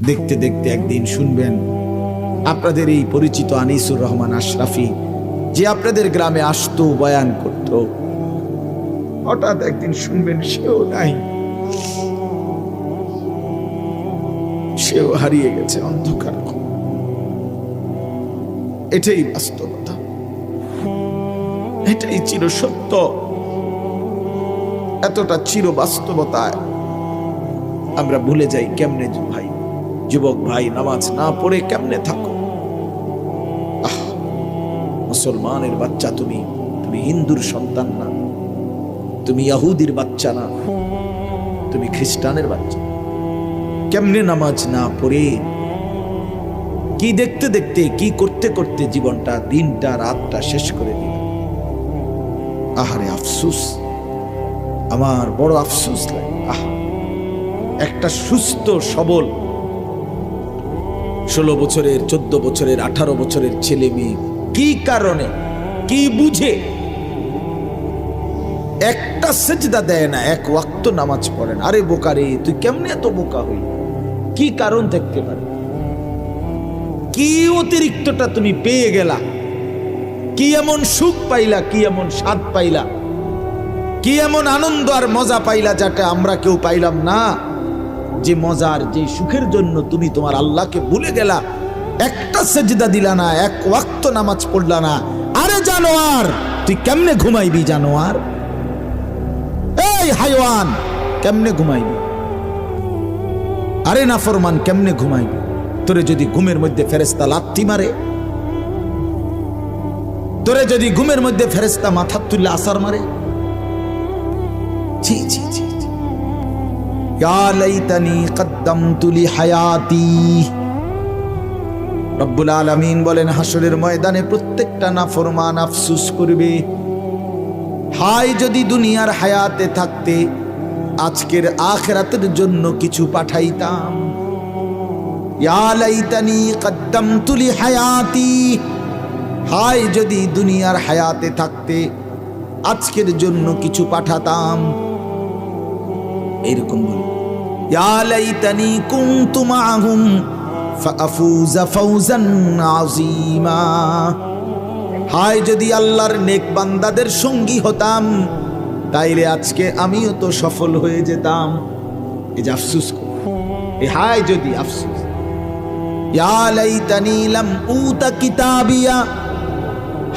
দেখতে দেখতে একদিন শুনবেন আপনাদের এই পরিচিত আনিসুর রহমান আশরাফি, যে আপনাদের গ্রামে আসতো, বয়ান করত, হঠাৎ একদিন শুনবেন সেও নাই, সেও হারিয়ে গেছে অন্ধকার। এটাই বাস্তবতা, এটাই চির সত্য। এতটা চির বাস্তবতায় আমরা ভুলে যাই কেমনে ভাই, যুবক ভাই, নামাজ না পড়ে কেমনে থাকো। মুসলমানের বাচ্চা তুমি, তুমি হিন্দুর সন্তান না, তুমি ইহুদির বাচ্চা না, তুমি খ্রিস্টানের বাচ্চা। কেমনে নামাজ না পড়ে, কি দেখতে দেখতে, কি করতে করতে জীবনটা, দিনটা, রাতটা শেষ করে দিল। আহারে আফসোস, আমার বড় আফসোস লাগে। একটা সুস্থ সবল 16 বছরের, 14 বছরের, 18 বছরের ছেলে মেয়ে কি কারণে, কি বুঝে একটা সেজদা দেয় না, এক ওয়াক্ত নামাজ পড়েন? আরে বোকা রে, তুই কেমনে এত বোকা হই? কি কারণ থাকতে পারে? কি অতিরিক্তটা তুমি পেয়ে গেলা? কি এমন সুখ পাইলা, কি এমন স্বাদ পাইলা, কি এমন আনন্দ আর মজা পাইলা যেটা আমরা কেউ পাইলাম না? যে মজার, যে সুখের জন্য তুমি তোমার আল্লাহকে ভুলে গেলা, একটা সেজদা দিলা না, এক ওয়াক্ত নামাজ পড়লা না। আরে জানোয়ার, তুই কেমনে ঘুমাইবি? জানোয়ার, এই হাইওয়ান, কেমনে ঘুমাইবি? আরে নাফরমান, কেমনে ঘুমাইবি? তোরে যদি ঘুমের মধ্যে ফেরেশতা লাথি মারে, তোরে যদি ঘুমের মধ্যে ফেরেশতা মাথা তুলে আসার মারে, ছি ছি ছি, ইয়া লাইতানি কদ্দামতু লিহায়াতি। রব্বুল আলামিন বলেন, হাসরের ময়দানে প্রত্যেকটা নাফরমান আফসোস করবে, হায় যদি দুনিয়ার হায়াতে থাকতে আজকের আখিরাতের জন্য কিছু পাঠাইতাম। ইয়া লাইতানি কদ্দামতু লিহায়াতি, হায় যদি দুনিয়ার হায়াতে থাকতে আজকের জন্য কিছু পাঠাতাম। এরকম বলি, ইয়া লাইতানি কুনতু মাআহুম ফাআফুযা ফাওজান আযীমা, হায় যদি আল্লাহর নেক বান্দাদের সঙ্গী হতাম, তাইলে আজকে আমিও তো সফল হয়ে যেতাম। এই যে আফসোস, এই হায় যদি আফসোস। ইয়া লাইতানি লাম উতা কিতাবিয়া,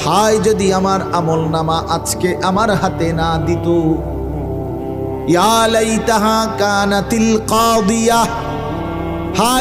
হায় যদি আমার আমলনামা আজকে আমার হাতে না দিত। ইয়া লাইতাহা কানাতিল কাদিয়া, হায়